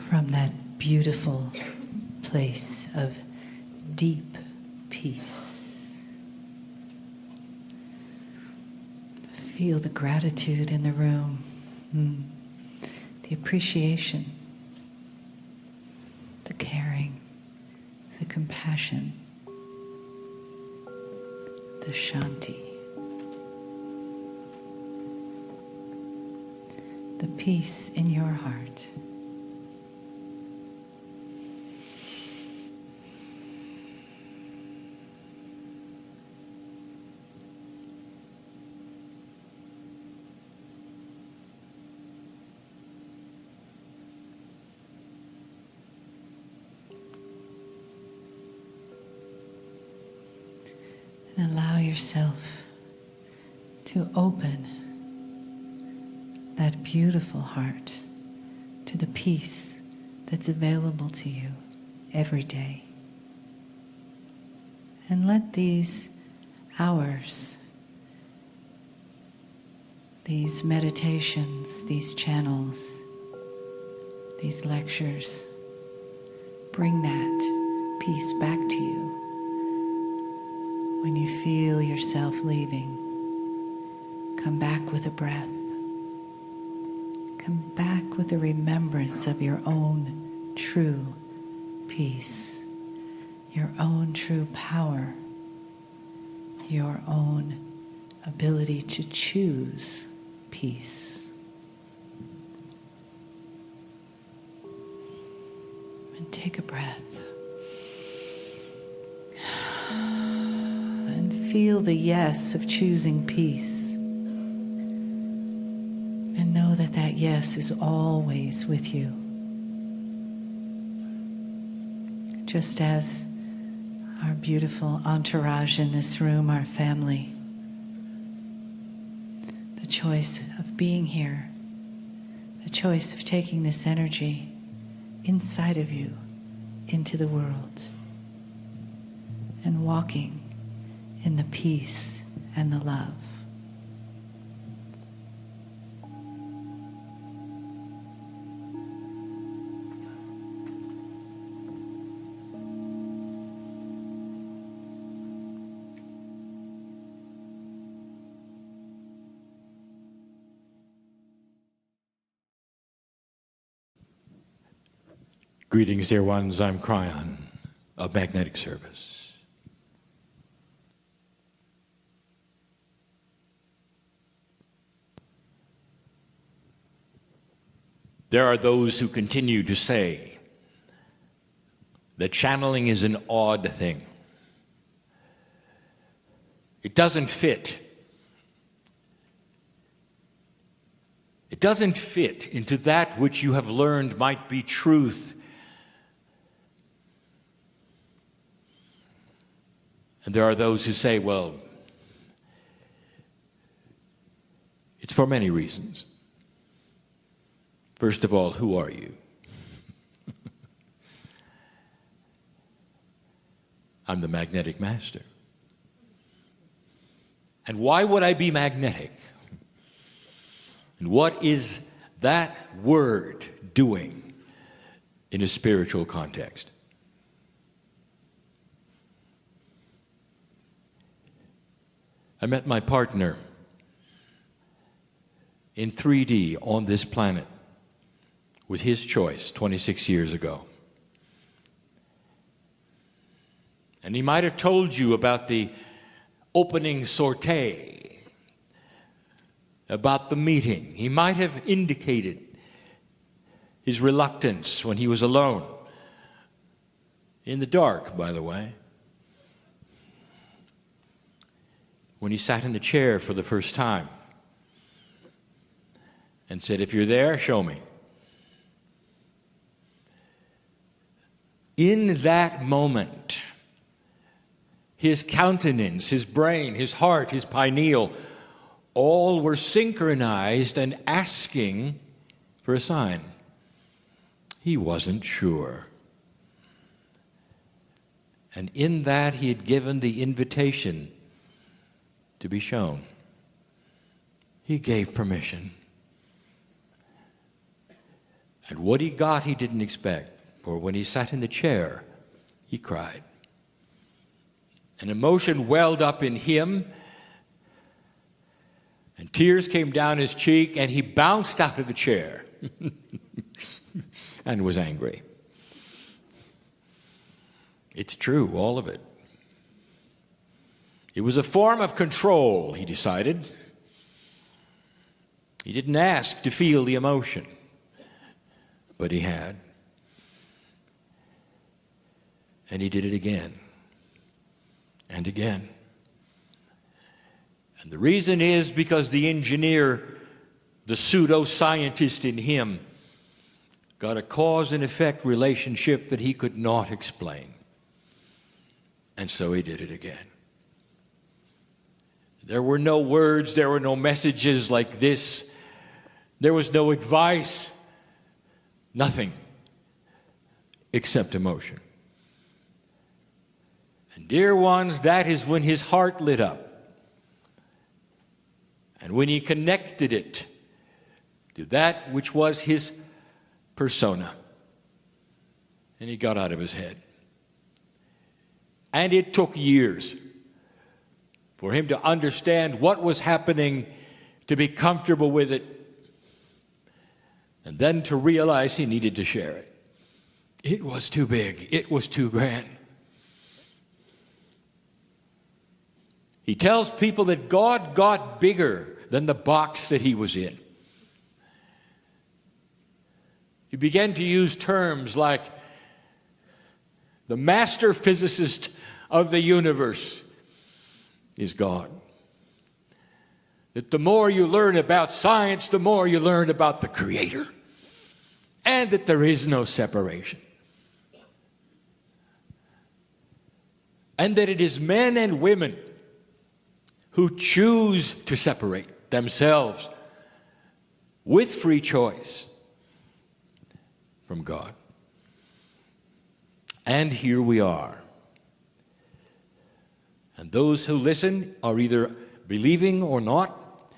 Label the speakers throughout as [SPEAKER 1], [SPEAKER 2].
[SPEAKER 1] from that beautiful place of deep peace. Feel the gratitude in the room, the appreciation, the caring, the compassion, the shanti, the peace in your heart. And allow yourself to open that beautiful heart to the peace that's available to you every day. And let these hours, these meditations, these channels, these lectures, bring that peace back to you. When you feel yourself leaving, come back with a breath. Come back with a remembrance of your own true peace, your own true power, your own ability to choose peace. And take a breath. Feel the yes of choosing peace. And know that that yes is always with you. Just as our beautiful entourage in this room, our family, the choice of being here, the choice of taking this energy inside of you into the world and walking in the peace and the love.
[SPEAKER 2] Greetings, dear ones. I'm Kryon of Magnetic Service. There are those who continue to say that channeling is an odd thing. It doesn't fit. It doesn't fit into that which you have learned might be truth. And there are those who say, well, it's for many reasons. First of all, who are you? I'm the magnetic master. And why would I be magnetic? And what is that word doing in a spiritual context? I met my partner in 3D on this planet with his choice 26 years ago. And he might have told you about the opening sortie, about the meeting. He might have indicated his reluctance when he was alone, in the dark, by the way, when he sat in a chair for the first time and said, if you're there, show me. In that moment, his countenance, his brain, his heart, his pineal, all were synchronized and asking for a sign. He wasn't sure. And in that, he had given the invitation to be shown. He gave permission. And what he got he didn't expect, for when he sat in the chair, he cried. An emotion welled up in him, and tears came down his cheek, and he bounced out of the chair and was angry. It's true, all of it. It was a form of control, he decided. He didn't ask to feel the emotion, but he had. And he did it again and again. And the reason is because the engineer, the pseudo-scientist in him, got a cause and effect relationship that he could not explain. And so he did it again. There were no words, there were no messages like this. There was no advice, nothing except emotion. And dear ones, that is when his heart lit up. And when he connected it to that which was his persona. And he got out of his head. And it took years for him to understand what was happening, to be comfortable with it, and then to realize he needed to share it. It was too big. It was too grand. He tells people that God got bigger than the box that he was in. He began to use terms like the master physicist of the universe is God. That the more you learn about science, the more you learn about the Creator. And that there is no separation. And that it is men and women who choose to separate themselves with free choice from God. And here we are. And those who listen are either believing or not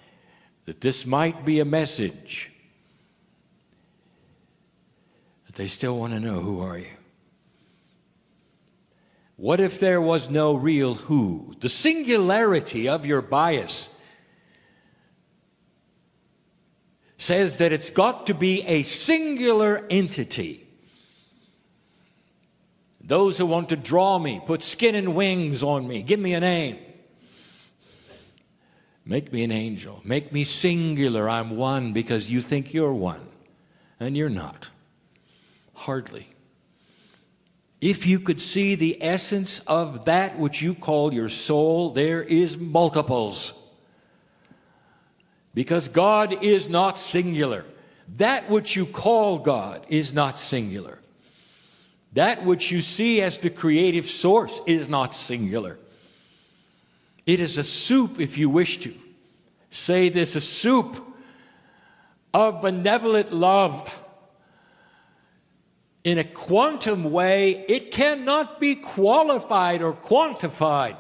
[SPEAKER 2] that this might be a message. But they still want to know, who are you? What if there was no real who? The singularity of your bias says that it's got to be a singular entity. Those who want to draw me, put skin and wings on me, give me a name. Make me an angel. Make me singular. I'm one because you think you're one. And you're not. Hardly. If you could see the essence of that which you call your soul, there is multiples. Because God is not singular. That which you call God is not singular. That which you see as the creative source is not singular. It is a soup, if you wish to say this, a soup of benevolent love. In a quantum way, it cannot be qualified or quantified.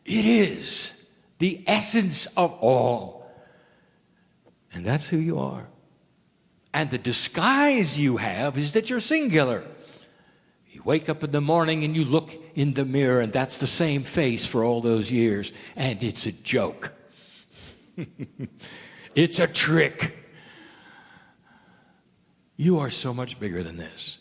[SPEAKER 2] It is the essence of all. And that's who you are. And the disguise you have is that you're singular. You wake up in the morning and you look in the mirror, and that's the same face for all those years. And it's a joke. It's a trick. You are so much bigger than this.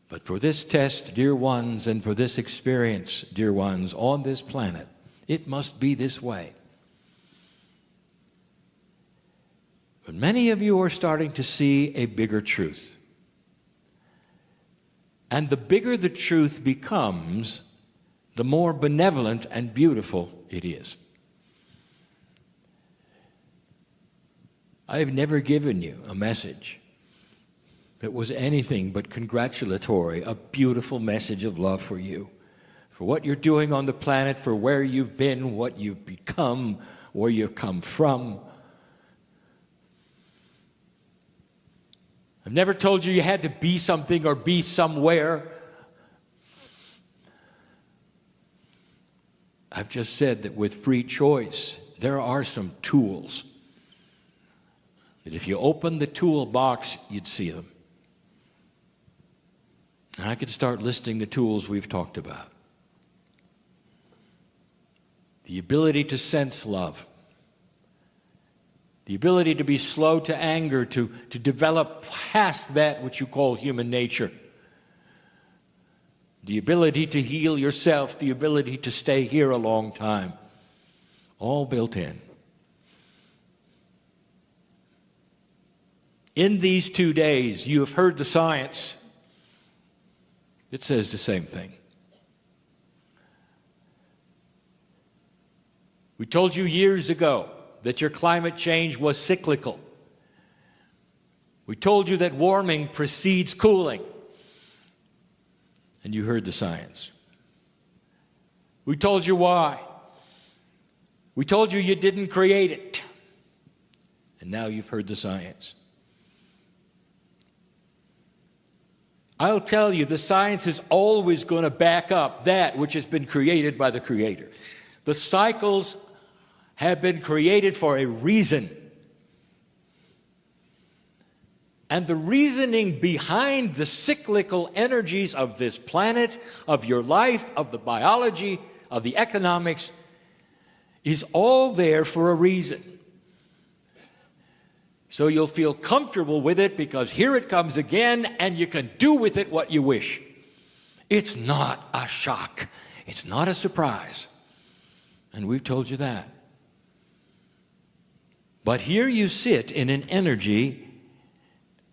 [SPEAKER 2] But for this test, dear ones, and for this experience, dear ones, on this planet, it must be this way. But many of you are starting to see a bigger truth. And the bigger the truth becomes, the more benevolent and beautiful it is. I have never given you a message that was anything but congratulatory, a beautiful message of love for you, for what you're doing on the planet, for where you've been, what you've become, where you've come from. I've never told you you had to be something or be somewhere. I've just said that with free choice, there are some tools that if you opened the toolbox, you'd see them. And I could start listing the tools we've talked about. The ability to sense love. The ability to be slow to anger, to develop past that which you call human nature. The ability to heal yourself, the ability to stay here a long time. All built in. In these 2 days, you have heard the science. It says the same thing. We told you years ago that your climate change was cyclical. We told you that warming precedes cooling. And you heard the science. We told you why. We told you you didn't create it. And now you've heard the science. I'll tell you, the science is always going to back up that which has been created by the Creator. The cycles have been created for a reason. And the reasoning behind the cyclical energies of this planet, of your life, of the biology, of the economics, is all there for a reason. So you'll feel comfortable with it because here it comes again and you can do with it what you wish. It's not a shock. It's not a surprise. And we've told you that. But here you sit in an energy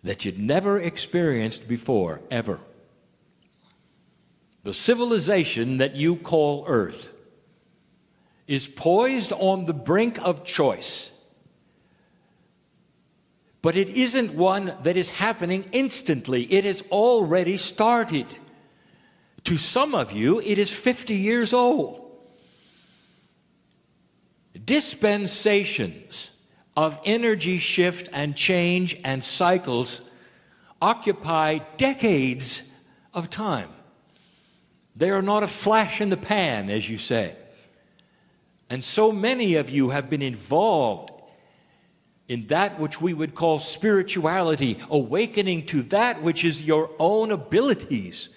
[SPEAKER 2] that you'd never experienced before, ever. The civilization that you call Earth is poised on the brink of choice. But it isn't one that is happening instantly. It has already started. To some of you, it is 50 years old. Dispensations of energy shift and change and cycles occupy decades of time. They are not a flash in the pan, as you say. And so many of you have been involved in that which we would call spirituality, awakening to that which is your own abilities.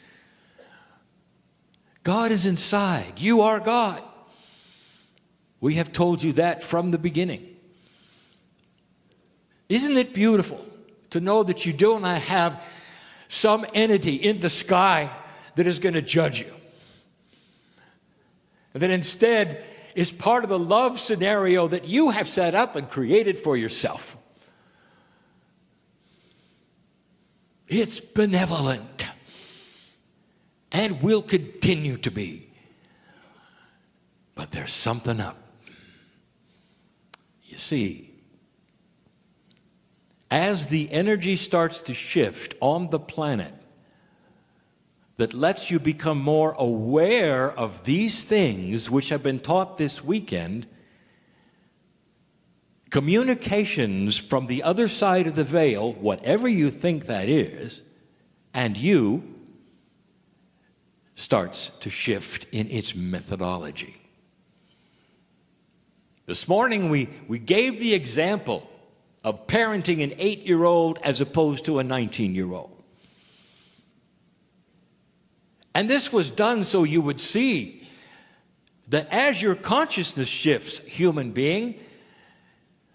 [SPEAKER 2] God is inside. You are God. We have told you that from the beginning. Isn't it beautiful to know that you do not have some entity in the sky that is going to judge you? And that instead is part of the love scenario that you have set up and created for yourself. It's benevolent and will continue to be. But there's something up. You see, as the energy starts to shift on the planet that lets you become more aware of these things which have been taught this weekend, communications from the other side of the veil, whatever you think that is, and you, starts to shift in its methodology. This morning we gave the example of parenting an 8-year-old as opposed to a 19-year-old. And this was done so you would see that as your consciousness shifts, human being,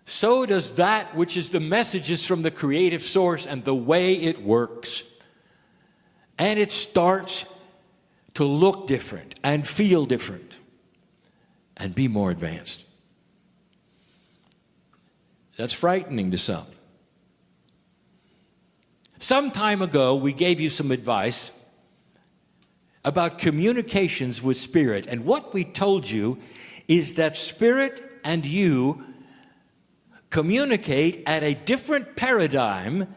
[SPEAKER 2] so does that which is the messages from the creative source and the way it works. And it starts to look different and feel different and be more advanced. That's frightening to some. Some time ago, we gave you some advice about communications with Spirit. And what we told you is that Spirit and you communicate at a different paradigm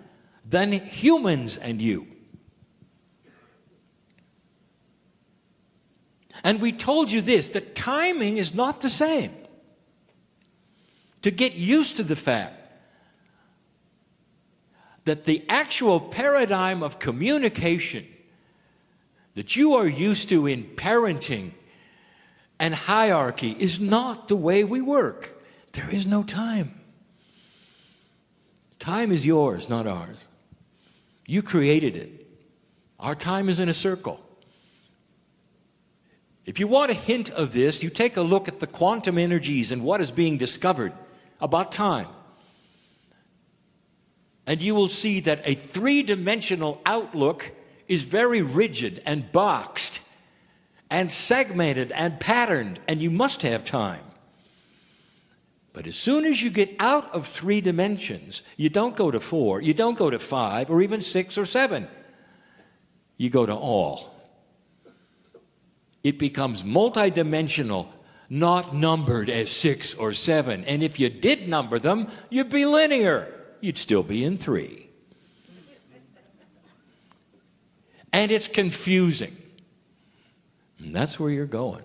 [SPEAKER 2] than humans and you. And we told you this, that timing is not the same. To get used to the fact that the actual paradigm of communication that you are used to in parenting and hierarchy is not the way we work. There is no time. Time is yours, not ours. You created it. Our time is in a circle. If you want a hint of this, you take a look at the quantum energies and what is being discovered about time. And you will see that a three-dimensional outlook is very rigid and boxed and segmented and patterned, and you must have time. But as soon as you get out of 3 dimensions, you don't go to 4, you don't go to 5, or even 6 or 7. You go to all. It becomes multidimensional, not numbered as 6 or 7. And if you did number them, you'd be linear. You'd still be in 3. And it's confusing. And that's where you're going.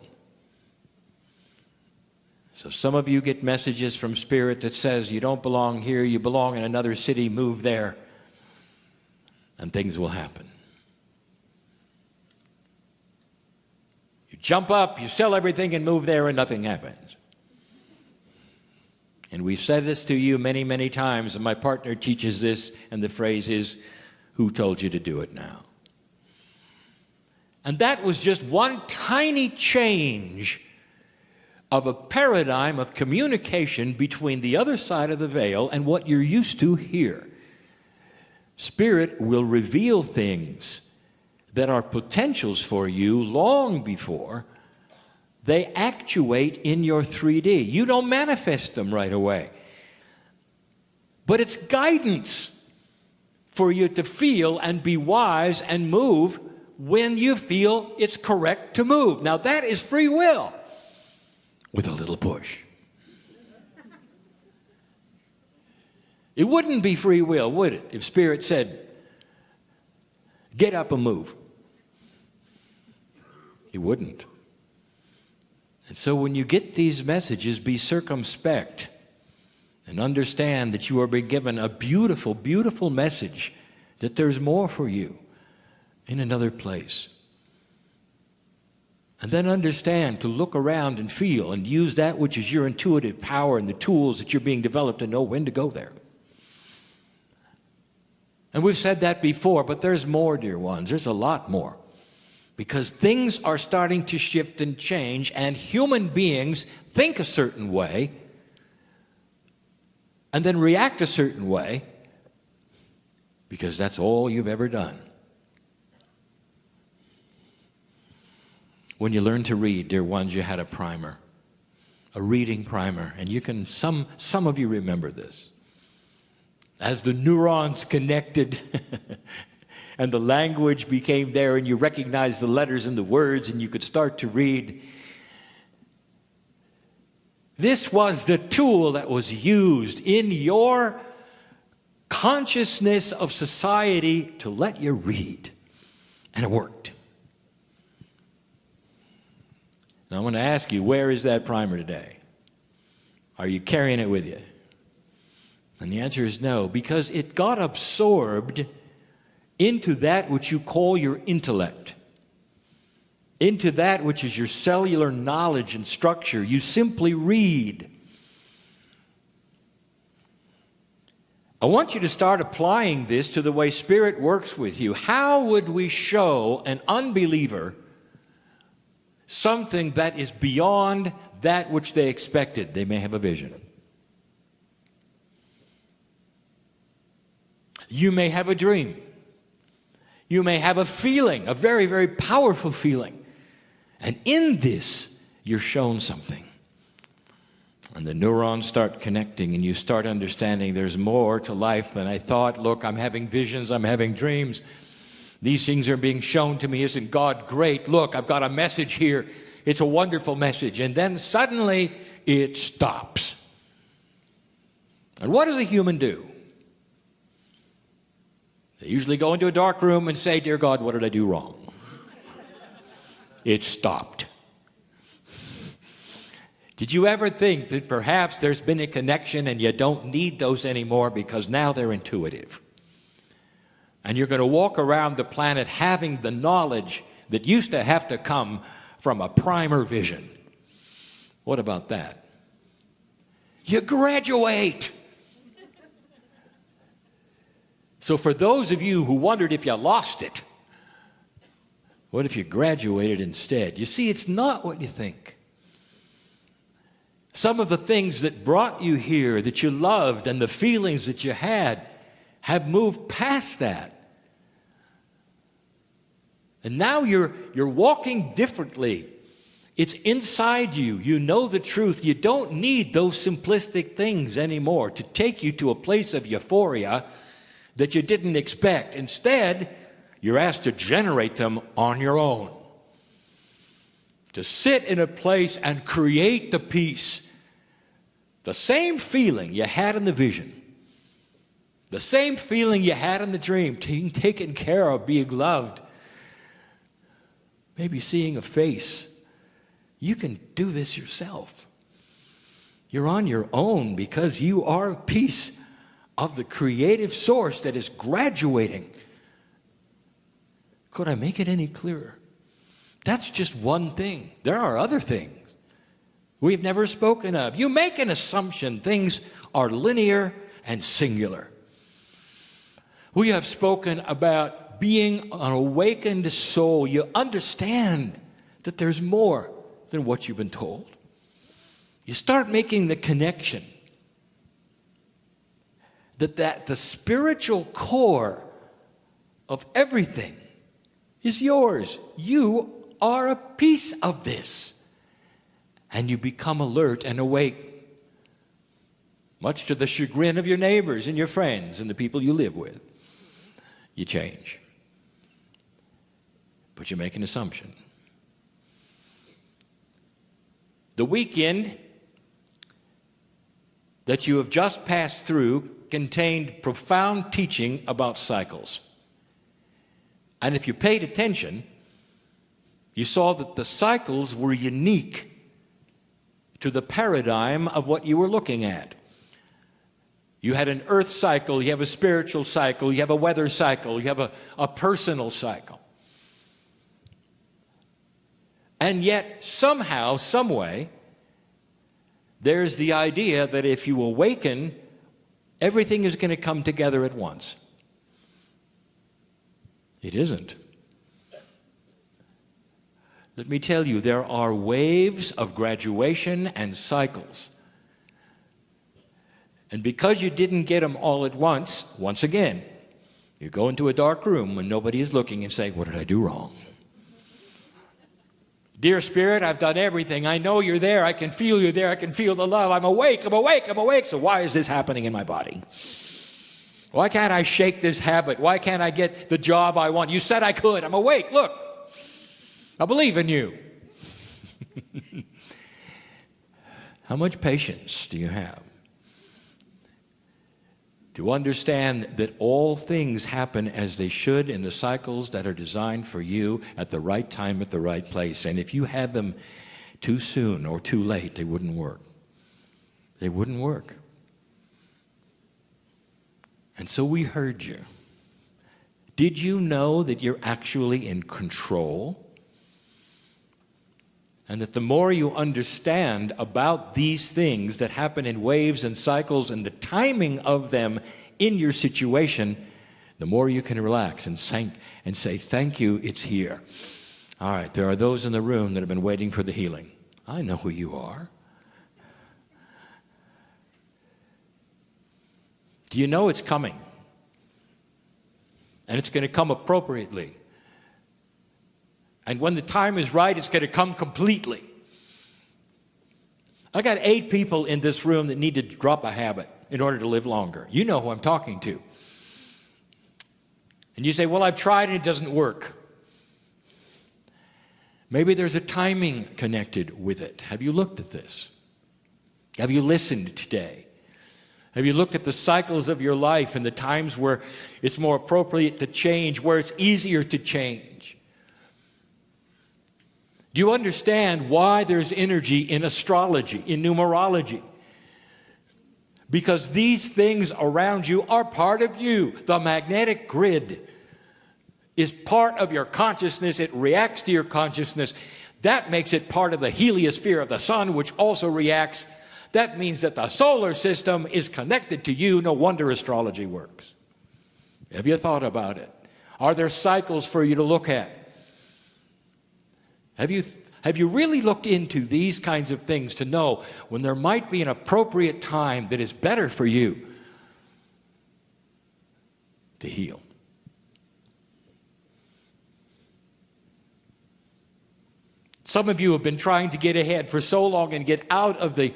[SPEAKER 2] So some of you get messages from Spirit that says you don't belong here, you belong in another city, move there, and things will happen. You jump up, you sell everything and move there, and nothing happens. And we've said this to you many, many times, and my partner teaches this, and the phrase is, who told you to do it now? And that was just one tiny change of a paradigm of communication between the other side of the veil and what you're used to here. Spirit will reveal things that are potentials for you long before they actuate in your 3D. You don't manifest them right away. But it's guidance for you to feel and be wise and move when you feel it's correct to move. Now that is free will with a little push. It wouldn't be free will, would it, if Spirit said, get up and move? It wouldn't. And so when you get these messages, be circumspect and understand that you are being given a beautiful, beautiful message, that there's more for you in another place. And then understand to look around and feel and use that which is your intuitive power and the tools that you're being developed to know when to go there. And we've said that before, but there's more, dear ones. There's a lot more. Because things are starting to shift and change, and human beings think a certain way and then react a certain way because that's all you've ever done. When you learned to read, dear ones, you had a primer, a reading primer, and you can, some of you remember this. As the neurons connected and the language became there and you recognized the letters and the words and you could start to read. This was the tool that was used in your consciousness of society to let you read. And it worked. Now I'm going to ask you, where is that primer today? Are you carrying it with you? And the answer is no, because it got absorbed into that which you call your intellect, into that which is your cellular knowledge and structure. You simply read. I want you to start applying this to the way Spirit works with you. How would we show an unbeliever something that is beyond that which they expected? They may have a vision. You may have a dream. You may have a feeling, a very, very powerful feeling. And in this, you're shown something. And the neurons start connecting and you start understanding there's more to life than I thought. Look, I'm having visions, I'm having dreams. These things are being shown to me. Isn't God great? Look, I've got a message here. It's a wonderful message. And then suddenly it stops. And what does a human do? They usually go into a dark room and say, dear God, what did I do wrong? It stopped. Did you ever think that perhaps there's been a connection and you don't need those anymore because now they're intuitive? And you're going to walk around the planet having the knowledge that used to have to come from a primer vision. What about that? You graduate. So for those of you who wondered if you lost it, what if you graduated instead? You see, it's not what you think. Some of the things that brought you here, that you loved, and the feelings that you had, have moved past that. And now you're walking differently. It's inside you. You know the truth. You don't need those simplistic things anymore to take you to a place of euphoria that you didn't expect. Instead, you're asked to generate them on your own. To sit in a place and create the peace. The same feeling you had in the vision. The same feeling you had in the dream. Being taken care of, being loved. Maybe seeing a face. You can do this yourself. You're on your own because you are a piece of the creative source that is graduating. Could I make it any clearer? That's just one thing. There are other things we've never spoken of. You make an assumption things are linear and singular. We have spoken about being an awakened soul. You understand that there's more than what you've been told. You start making the connection that the spiritual core of everything is yours. You are a piece of this. And you become alert and awake, much to the chagrin of your neighbors and your friends and the people you live with. You change. But you make an assumption. The weekend that you have just passed through contained profound teaching about cycles. And if you paid attention, you saw that the cycles were unique to the paradigm of what you were looking at. You had an earth cycle, you have a spiritual cycle, you have a weather cycle, you have a personal cycle. And yet, somehow, some way, there's the idea that if you awaken, everything is going to come together at once. It isn't. Let me tell you, there are waves of graduation and cycles. And because you didn't get them all at once again, you go into a dark room when nobody is looking and say, what did I do wrong? Dear Spirit, I've done everything. I know you're there. I can feel you there. I can feel the love. I'm awake. I'm awake. I'm awake. So why is this happening in my body? Why can't I shake this habit? Why can't I get the job I want? You said I could. I'm awake. Look, I believe in you. How much patience do you have to understand that all things happen as they should in the cycles that are designed for you at the right time, at the right place? And if you had them too soon or too late, they wouldn't work. They wouldn't work. And so we heard you. Did you know that you're actually in control? And that the more you understand about these things that happen in waves and cycles and the timing of them in your situation, the more you can relax and say, thank you, it's here. All right, there are those in the room that have been waiting for the healing. I know who you are. Do you know it's coming? And it's going to come appropriately. And when the time is right, it's going to come completely. I got 8 people in this room that need to drop a habit in order to live longer. You know who I'm talking to. And you say, well, I've tried and it doesn't work. Maybe there's a timing connected with it. Have you looked at this? Have you listened today? Have you looked at the cycles of your life and the times where it's more appropriate to change, where it's easier to change? Do you understand why there's energy in astrology, in numerology? Because these things around you are part of you. The magnetic grid is part of your consciousness. It reacts to your consciousness. That makes it part of the heliosphere of the sun, which also reacts. That means that the solar system is connected to you. No wonder astrology works. Have you thought about it? Are there cycles for you to look at? Have you really looked into these kinds of things to know when there might be an appropriate time that is better for you to heal? Some of you have been trying to get ahead for so long and get out of the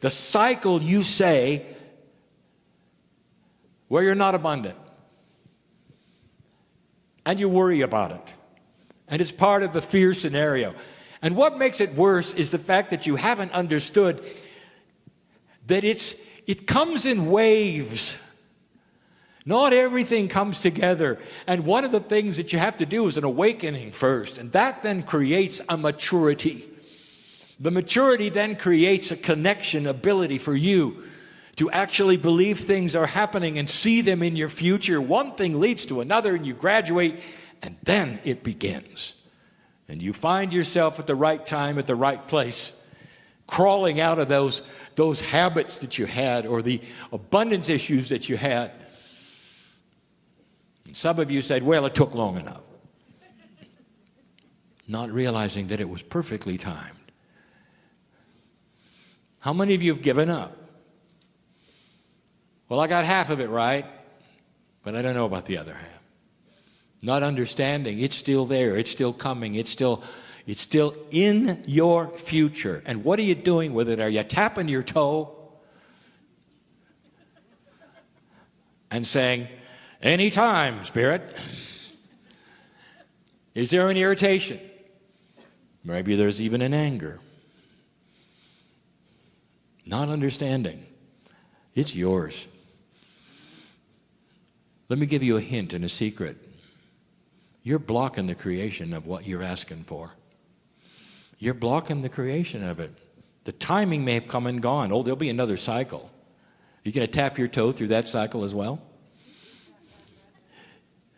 [SPEAKER 2] cycle, you say, where you're not abundant. And you worry about it. And it's part of the fear scenario. And what makes it worse is the fact that you haven't understood that it comes in waves. Not everything comes together. And one of the things that you have to do is an awakening first. And that then creates a maturity. The maturity then creates a connection ability for you to actually believe things are happening and see them in your future. One thing leads to another, and you graduate, and then it begins. And you find yourself at the right time, at the right place, crawling out of those habits that you had or the abundance issues that you had. And some of you said, well, it took long enough. Not realizing that it was perfectly timed. How many of you have given up? Well, I got half of it right, but I don't know about the other half. Not understanding, it's still there, it's still coming, it's still in your future. And what are you doing with it? Are you tapping your toe and saying, anytime, Spirit? Is there an irritation? Maybe there's even an anger. Not understanding. It's yours. Let me give you a hint and a secret. You're blocking the creation of what you're asking for. You're blocking the creation of it. The timing may have come and gone. Oh, there'll be another cycle. You're going to tap your toe through that cycle as well?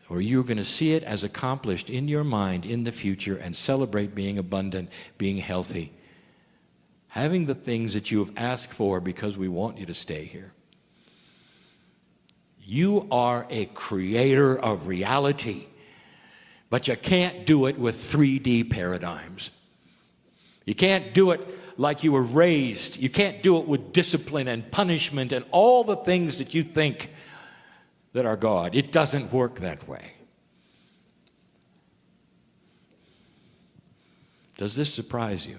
[SPEAKER 2] Or you're going to see it as accomplished in your mind in the future and celebrate being abundant, being healthy, having the things that you have asked for because we want you to stay here. You are a creator of reality, but you can't do it with 3D paradigms. You can't do it like you were raised. You can't do it with discipline and punishment and all the things that you think that are God. It doesn't work that way. Does this surprise you?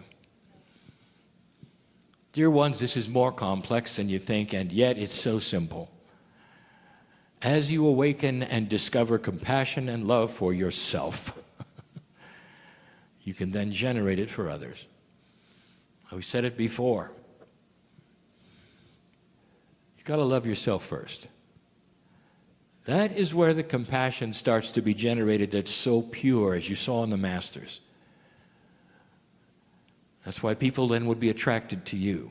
[SPEAKER 2] Dear ones, this is more complex than you think, and yet it's so simple. As you awaken and discover compassion and love for yourself, you can then generate it for others. We said it before. You've got to love yourself first. That is where the compassion starts to be generated that's so pure, as you saw in the Masters. That's why people then would be attracted to you.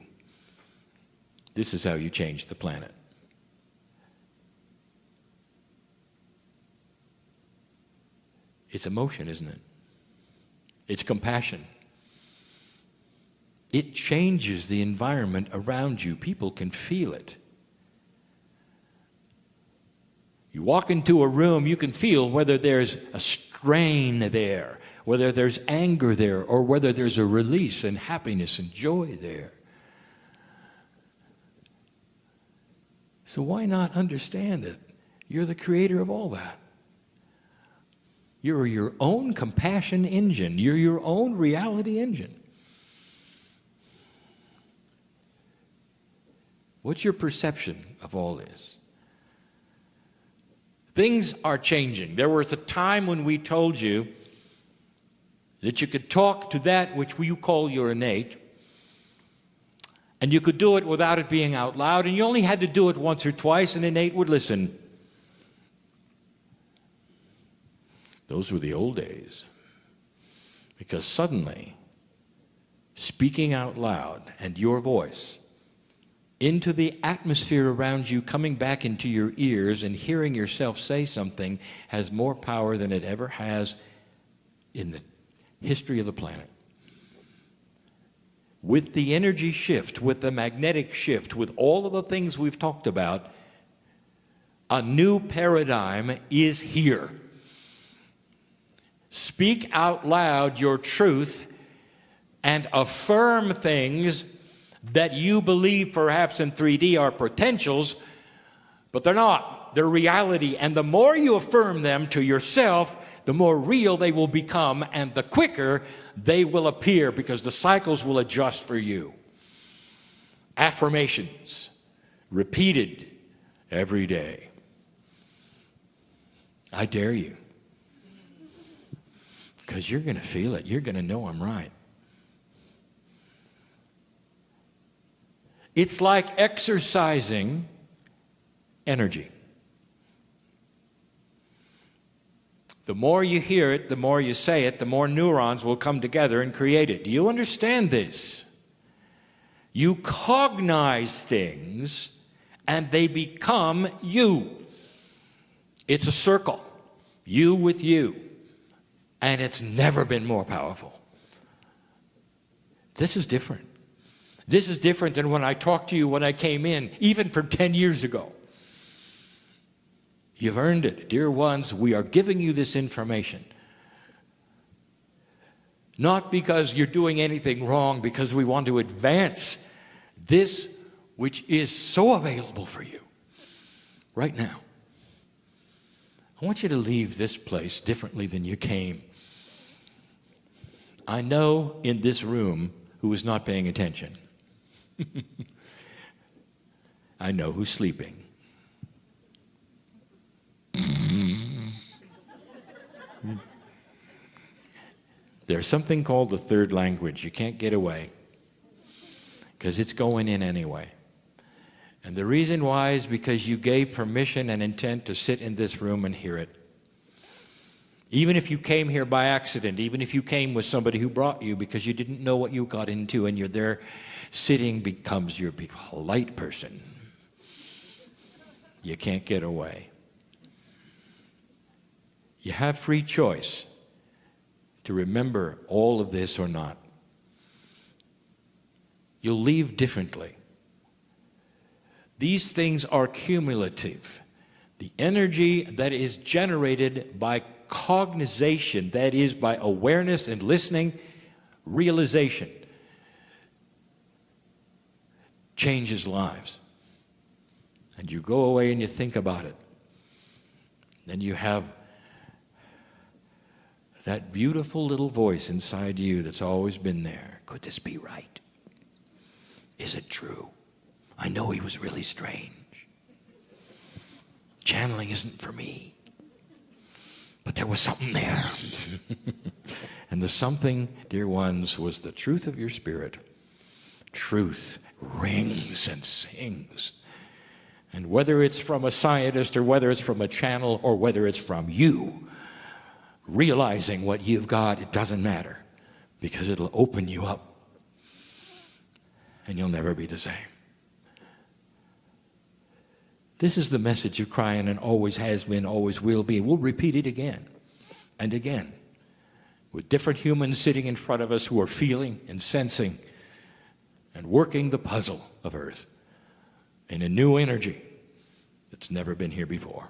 [SPEAKER 2] This is how you change the planet. It's emotion, isn't it? It's compassion. It changes the environment around you. People can feel it. You walk into a room, you can feel whether there's a strain there, whether there's anger there, or whether there's a release and happiness and joy there. So why not understand it? You're the creator of all that. You're your own compassion engine. You're your own reality engine. What's your perception of all this? Things are changing. There was a time when we told you that you could talk to that which you call your innate, and you could do it without it being out loud, and you only had to do it once or twice, and innate would listen. Those were the old days. Because suddenly, speaking out loud and your voice into the atmosphere around you, coming back into your ears and hearing yourself say something, has more power than it ever has in the history of the planet. With the energy shift, with the magnetic shift, with all of the things we've talked about, A new paradigm is here. Speak out loud your truth and affirm things that you believe perhaps in 3D are potentials, but they're not. They're reality. And the more you affirm them to yourself, the more real they will become, and the quicker they will appear, because the cycles will adjust for you. Affirmations, repeated every day. I dare you. Because you're going to feel it. You're going to know I'm right. It's like exercising energy. The more you hear it, the more you say it, the more neurons will come together and create it. Do you understand this? You cognize things and they become you. It's a circle. You with you. And it's never been more powerful. This is different. This is different than when I talked to you when I came in, even from 10 years ago. You've earned it. Dear ones, we are giving you this information. Not because you're doing anything wrong, because we want to advance this which is so available for you right now. I want you to leave this place differently than you came. I know in this room who is not paying attention. I know who's sleeping. There's something called the third language. You can't get away because it's going in anyway. And the reason why is because you gave permission and intent to sit in this room and hear it. Even if you came here by accident, even if you came with somebody who brought you because you didn't know what you got into, and you're there sitting becomes your polite person. You can't get away. You have free choice to remember all of this or not. You'll leave differently. These things are cumulative. The energy that is generated by cognization, that is by awareness and listening, realization, changes lives. And you go away and you think about it. Then you have that beautiful little voice inside you that's always been there. Could this be right? Is it true? I know he was really strange. Channeling isn't for me. But there was something there. And the something, dear ones, was the truth of your spirit. Truth rings and sings. And whether it's from a scientist or whether it's from a channel or whether it's from you, realizing what you've got, it doesn't matter, because it'll open you up and you'll never be the same. This is the message of Kryon, and always has been, always will be. We'll repeat it again and again with different humans sitting in front of us who are feeling and sensing and working the puzzle of Earth in a new energy that's never been here before.